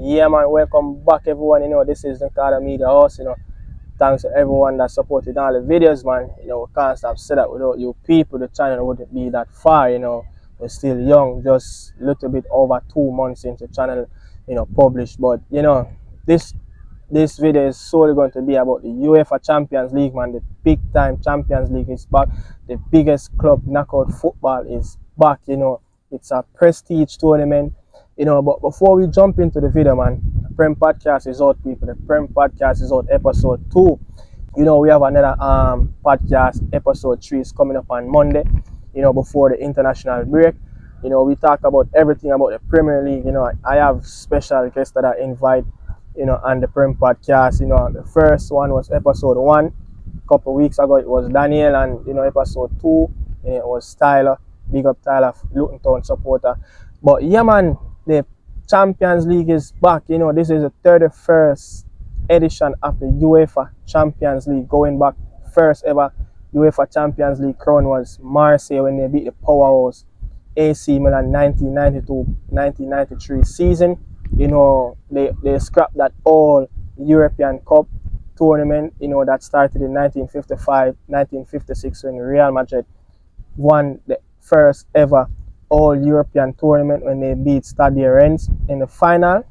Yeah, man, welcome back, everyone. This is Nicardo Media House. Thanks to everyone that supported all the videos, man. We can't stop saying that without you people, the channel wouldn't be that far. We're still young, just a little bit over 2 months into channel, published. But this video is solely going to be about the UEFA Champions League, man. The big time Champions League is back. The biggest club knockout football is back. It's a prestige tournament. But before we jump into the video, man, the Prem Podcast is out, people. The Prem Podcast is out, episode 2. We have another podcast, episode 3 is coming up on Monday, before the international break. We talk about everything about the Premier League. I have special guests that I invite, on the Prem Podcast. The first one was episode 1. A couple of weeks ago, it was Daniel, and, episode 2, it was Tyler. Big up Tyler, Luton Town supporter. But yeah, man, the Champions League is back. This is the 31st edition of the UEFA Champions League. Going back, first ever UEFA Champions League crown was Marseille when they beat the powerhouse AC Milan 1992-1993 season. They scrapped that all European Cup tournament, that started in 1955-1956 when Real Madrid won the first ever all-European tournament when they beat Stade Rennes in the final.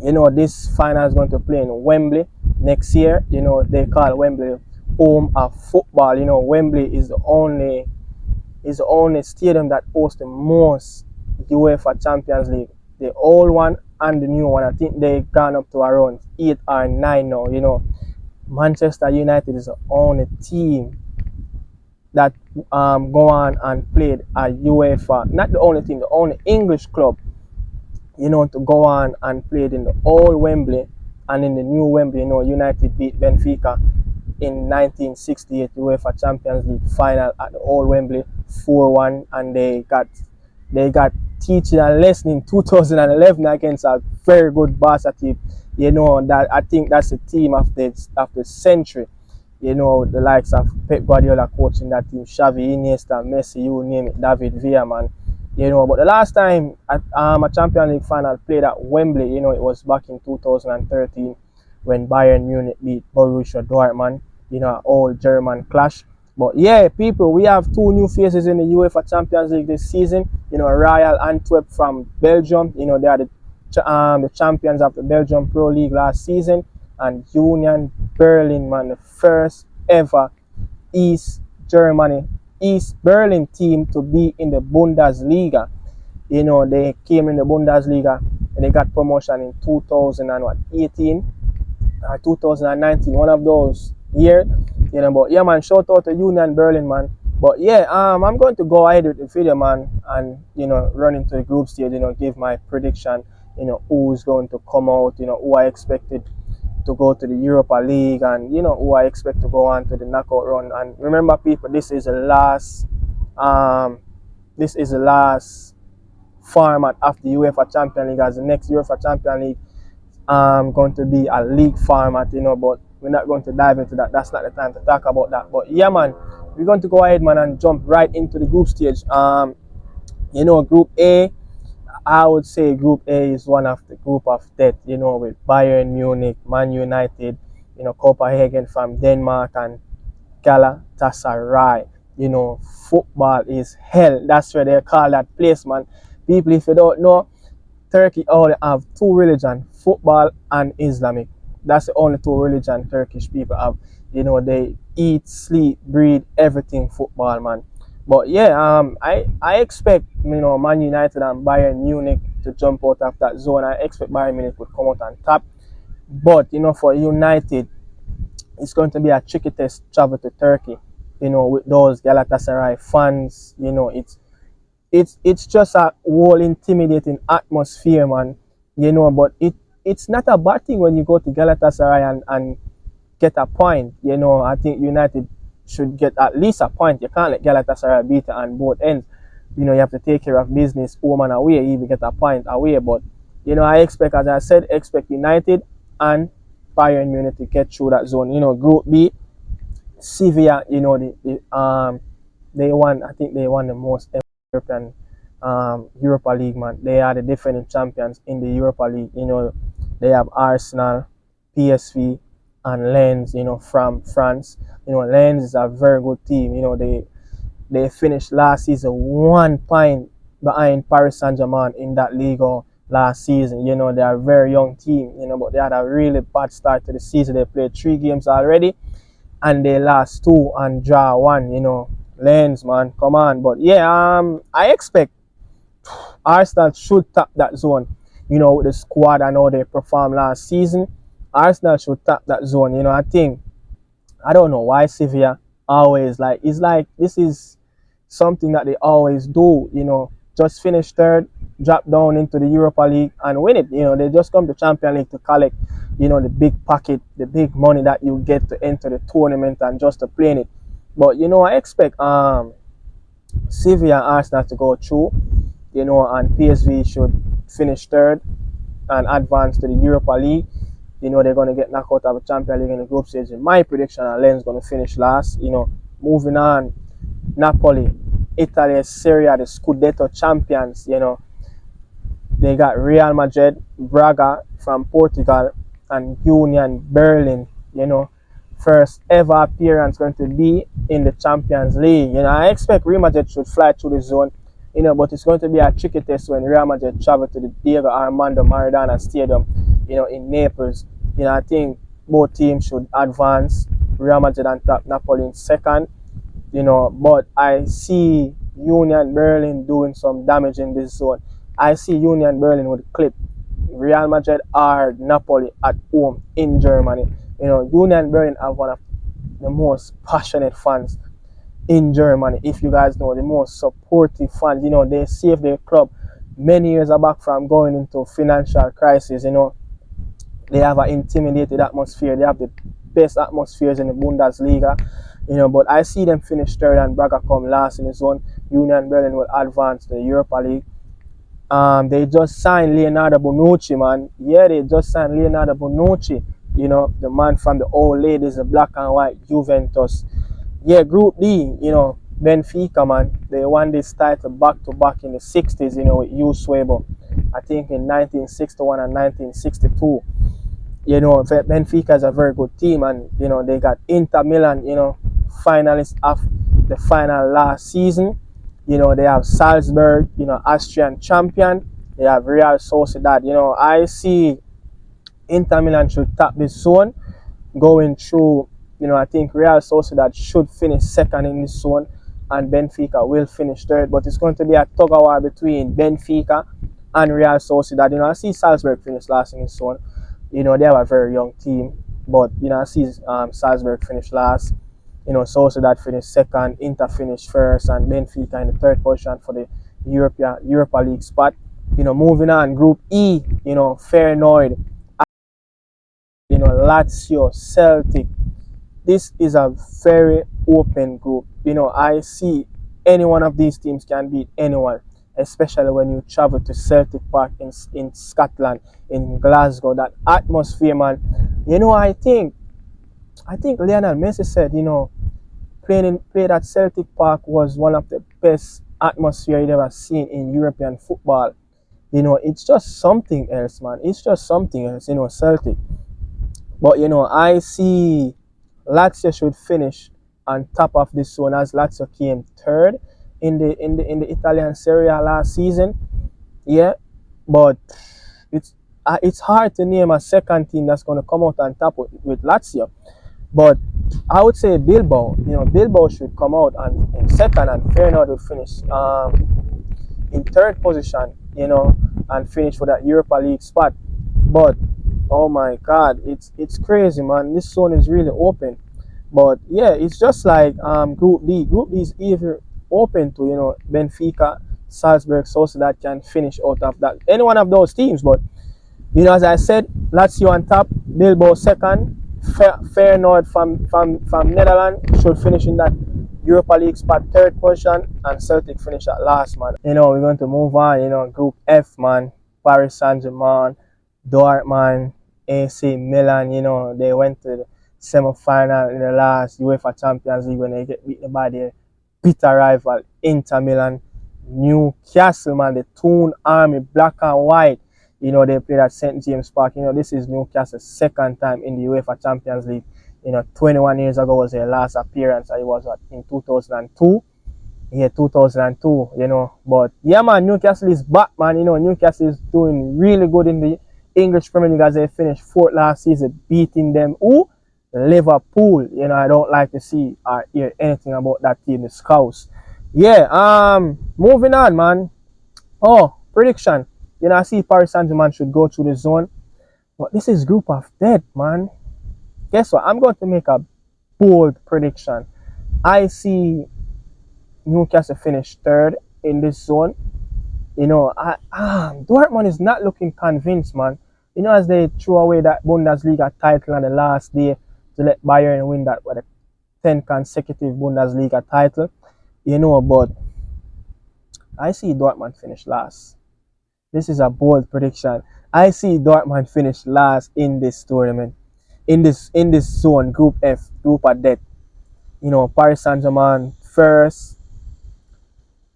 This final is going to play in Wembley next year. They call Wembley home of football. Wembley is the only stadium that hosts the most UEFA Champions League. The old one and the new one, I think they've gone up to around 8 or 9 now. Manchester United is the only team that go on and played at UEFA. Not the only team, the only English club, to go on and played in the old Wembley and in the new Wembley. United beat Benfica in 1968 UEFA Champions League final at the old Wembley 4-1, and they got teaching a lesson in 2011 against a very good Barca team. That I think that's the team of the century. The likes of Pep Guardiola coaching that team, Xavi, Iniesta, Messi, you name it, David Villa, man. But the last time a Champions League final played at Wembley, it was back in 2013 when Bayern Munich beat Borussia Dortmund, an old German clash. But yeah, people, we have 2 new faces in the UEFA Champions League this season. Royal Antwerp from Belgium, they are the champions of the Belgium Pro League last season. And Union Berlin, man, the first ever East Berlin team to be in the Bundesliga. They came in the Bundesliga and they got promotion in 2018 or 2019, one of those years. But yeah, man, shout out to Union Berlin, man. But yeah, I'm going to go ahead with the video, man, and run into the group stage, give my prediction, who's going to come out, who I expected to go to the Europa League, and who I expect to go on to the knockout run. And remember, people, this is the last format of the UEFA Champions League, as the next UEFA Champions League going to be a league format, but we're not going to dive into that. That's not the time to talk about that. But yeah, man, we're going to go ahead, man, and jump right into the group stage. Group A, I would say Group A is one of the group of death, with Bayern Munich, Man United, Copenhagen from Denmark, and Galatasaray. Football is hell. That's where they call that place, man. People, if you don't know, Turkey only have 2 religions, football and Islamic. That's the only 2 religions Turkish people have. They eat, sleep, breathe, everything football, man. But yeah, I expect, Man United and Bayern Munich to jump out of that zone. I expect Bayern Munich would come out on top. But, for United, it's going to be a tricky test travel to Turkey, with those Galatasaray fans. It's just a whole intimidating atmosphere, man. But it's not a bad thing when you go to Galatasaray and get a point. I think United should get at least a point. You can't let Galatasaray beat it on both ends. You have to take care of business home and away, even get a point away. But I expect, as I said, United and Bayern Munich to get through that zone. Group B, Sevilla, they won. I think they won the most European Europa League, man. They are the defending champions in the Europa League. They have Arsenal, PSV, and Lens, from France. Lens is a very good team. They finished last season 1 point behind Paris Saint-Germain in that Liga last season. They are a very young team, but they had a really bad start to the season. They played 3 games already and they lost 2 and draw 1. Lens, man, come on. But yeah, I expect Arsenal should top that zone. With the squad I know they performed last season, Arsenal should top that zone. I don't know why Sevilla always it's like this is something that they always do. Just finish third, drop down into the Europa League and win it. They just come to Champions League to collect, the big pocket, the big money that you get to enter the tournament and just to play in it. But I expect Sevilla and Arsenal to go through, and PSV should finish third and advance to the Europa League. They're going to get knocked out of the Champions League in the group stage. In my prediction, Len's going to finish last. Moving on, Napoli, Italy, Serie A, the Scudetto champions. They got Real Madrid, Braga from Portugal, and Union Berlin. First ever appearance going to be in the Champions League. I expect Real Madrid should fly through the zone. But it's going to be a tricky test when Real Madrid travel to the Diego Armando Maradona Stadium, in Naples. I think both teams should advance. Real Madrid on top, Napoli in second. But I see Union Berlin doing some damage in this zone. I see Union Berlin would clip Real Madrid or Napoli at home in Germany. Union Berlin have one of the most passionate fans in Germany. If you guys know, the most supportive fans. They saved their club many years back from going into financial crisis. They have an intimidated atmosphere. They have the best atmospheres in the Bundesliga. But I see them finish third and Braga come last in the zone. Union Berlin will advance to the Europa League. They just signed Leonardo Bonucci, man. Yeah, they just signed Leonardo Bonucci. The man from the old ladies, the black and white Juventus. Yeah, Group D, Benfica, man. They won this title back-to-back in the 60s, with Eusebio. I think in 1961 and 1962. Benfica is a very good team, and, they got Inter Milan, finalists of the final last season. They have Salzburg, Austrian champion. They have Real Sociedad. I see Inter Milan should top this zone going through. I think Real Sociedad should finish second in this zone and Benfica will finish third. But it's going to be a tug of war between Benfica and Real Sociedad. I see Salzburg finish last in this zone. They have a very young team. But, I see Salzburg finish last. Sociedad finish second, Inter finish first, and Benfica in the third position for the Europa League spot. Moving on, Group E, Feyenoord, Lazio, Celtic. This is a very open group. I see any one of these teams can beat anyone, especially when you travel to Celtic Park in Scotland, in Glasgow. That atmosphere, man. I think Lionel Messi said, playing at Celtic Park was one of the best atmosphere he'd ever seen in European football. It's just something else, man. It's just something else, Celtic. But I see Lazio should finish on top of this zone as Lazio came third in the Italian Serie A last season. Yeah, but it's hard to name a second team that's going to come out on top with Lazio. But I would say Bilbao. Bilbao should come out in second, and Feyenoord will finish in third position. And finish for that Europa League spot. But oh my God, it's crazy, man. This zone is really open. But yeah, it's just like Group D. Group D is even open to Benfica, Salzburg, Sociedad can finish out of that any one of those teams. But as I said, Lazio on top, Bilbao second, Feyenoord from Netherlands should finish in that Europa League spot third position, and Celtic finish at last, man. We're going to move on. Group F, man. Paris Saint-Germain, Dortmund, AC Milan. They went to the semi-final in the last UEFA Champions League when they get beaten by their bitter rival Inter Milan. Newcastle, man, the Toon Army, black and white. You know, they played at St. James Park. You know, this is Newcastle's second time in the UEFA Champions League. You know, 21 years ago was their last appearance. It was in 2002. Yeah, 2002, you know. But yeah, man, Newcastle is back, man. You know, Newcastle is doing really good in the English Premier League as they finished fourth last season, beating them. Who? Liverpool. You know, I don't like to see or hear anything about that team, the Scouse. Yeah, moving on, man. Oh, prediction. You know, I see Paris Saint-Germain should go through the zone. But this is group of death, man. Guess what? I'm going to make a bold prediction. I see Newcastle finish third in this zone. You know, Dortmund is not looking convinced, man. You know, as they threw away that Bundesliga title on the last day to let Bayern win that the 10th consecutive Bundesliga title. You know, but I see Dortmund finish last. This is a bold prediction. I see Dortmund finish last in this tournament. In this zone, Group F, Group of Death. You know, Paris Saint-Germain first.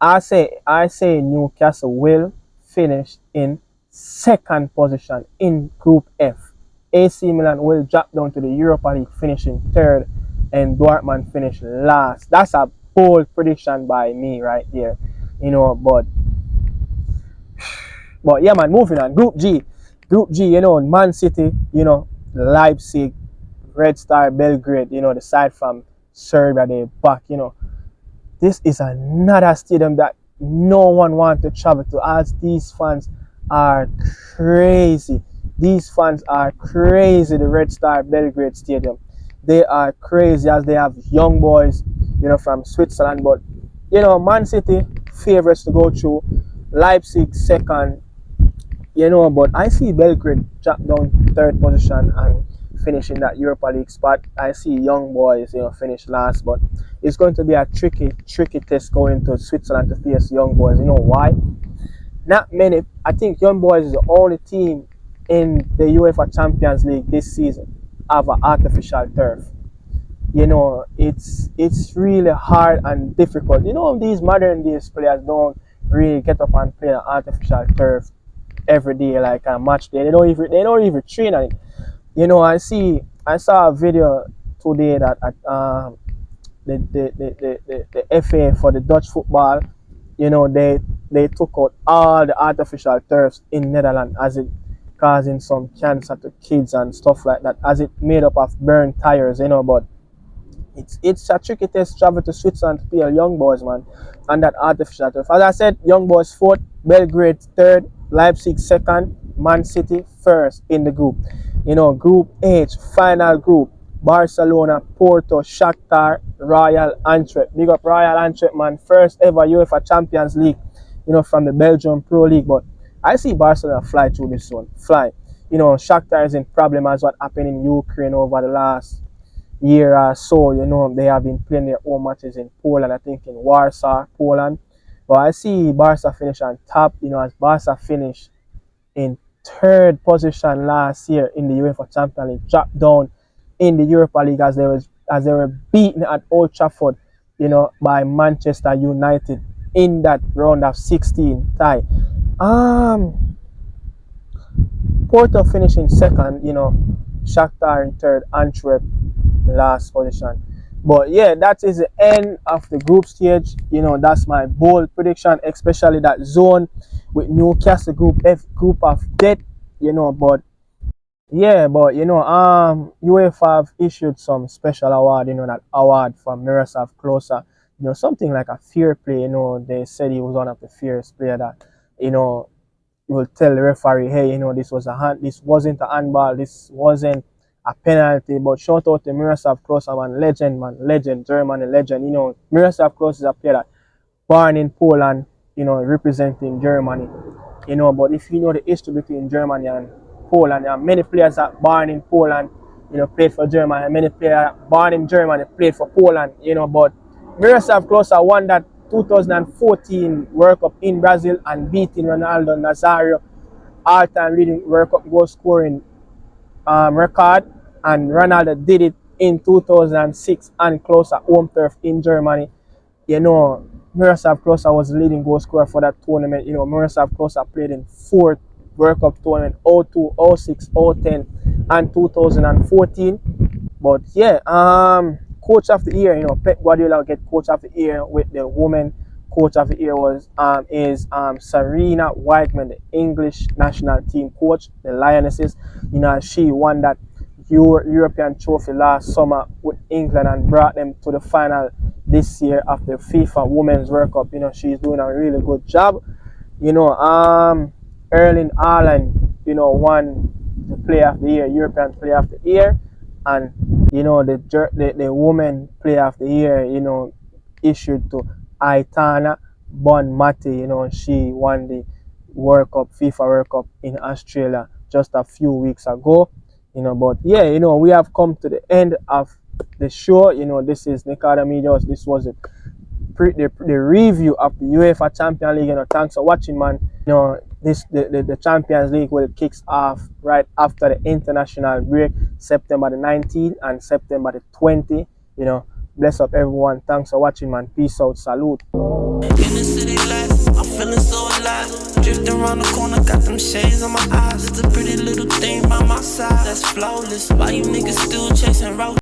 I say Newcastle will finish in second position in Group F. AC Milan will drop down to the Europa League, finishing third, and Dortmund finish last. That's a bold prediction by me right there. You know, but yeah, man, moving on. Group G, you know, Man City, you know, Leipzig, Red Star Belgrade, you know, the side from Serbia, they back, you know. This is another stadium that no one wants to travel to, as these fans are crazy. These fans are crazy, the Red Star Belgrade Stadium. They are crazy as they have young boys, you know, from Switzerland. But, you know, Man City favorites to go through. Leipzig second, you know, but I see Belgrade drop down third position and finish in that Europa League spot. I see young boys, you know, finish last, but it's going to be a tricky test going to Switzerland to face young boys. You know why? Not many. I think young boys is the only team in the UEFA Champions League this season have an artificial turf. You know, it's really hard and difficult. You know, these modern days players don't really get up and play an artificial turf every day like a match day. They don't even train on it. You know, I saw a video today that the FA for the Dutch football, you know, they took out all the artificial turfs in Netherlands as it causing some cancer to kids and stuff like that, as it made up of burnt tires, you know. But it's a tricky test travel to Switzerland to play young boys, man, and that artificial turf. As I said, young boys fourth, Belgrade third, Leipzig second, Man City first in the group. You know, Group H, final group. Barcelona, Porto, Shakhtar, Royal Antwerp. Big up Royal Antwerp, man. First ever UEFA Champions League, you know, from the Belgian Pro League. But I see Barcelona fly through this one. Fly. You know, Shakhtar is in problem as what happened in Ukraine over the last year or so. You know, they have been playing their own matches in Poland, I think in Warsaw, Poland. But I see Barca finish on top, you know, as Barca finished in third position last year in the UEFA Champions League, dropped down in the Europa League as they were beaten at Old Trafford, you know, by Manchester United in that round of 16 tie. Porto finishing second, you know, Shakhtar in third, Antwerp last position. But yeah, that is the end of the group stage. You know, that's my bold prediction, especially that zone with Newcastle Group F, Group of Death, you know. But yeah, but you know, UEFA have issued some special award, you know, that award for Miroslav Klose, you know, something like a fair play. You know, they said he was one of the fairest player that, you know, will tell the referee, hey, you know, this wasn't a handball, this wasn't a penalty. But shout out to Miroslav Klose, legend, German legend. You know, Miroslav Klose is a player that born in Poland, you know, representing Germany. You know, but if you know the history between Germany and Poland, there are many players that born in Poland, you know, played for Germany, and many players born in Germany played for Poland, you know. But Miroslav Klose won that 2014 World Cup in Brazil and beating Ronaldo Nazario, all-time leading World Cup goal scoring record, and Ronaldo did it in 2006 and Klose home turf in Germany. You know, Miroslav Klose was the leading goal scorer for that tournament. You know, Miroslav Klose played in World Cup tournament 02, 06, 010, and 2014. But yeah, coach of the year, Pep Guardiola get coach of the year. With the woman coach of the year was Sarina Wiegman, the English national team coach, the Lionesses. She won that European trophy last summer with England and brought them to the final this year of the FIFA Women's World Cup. She's doing a really good job. Erling Haaland, won the Player of the Year, European Player of the Year, and the Women Player of the Year, issued to Aitana Bonmati. She won the World Cup, FIFA World Cup in Australia just a few weeks ago. But yeah, we have come to the end of the show. This is Nicardo Media House. This was the review of the UEFA Champions League. Thanks for watching, man. The Champions League will kicks off right after the international break, September the 19th and September the 20th. Bless up everyone. Thanks for watching, man. Peace out. Salute. In the city life, I'm feeling so alive. Drifting around the corner, got them shades on my eyes. It's a pretty little thing by my side that's flawless. Why you niggas still chasing road?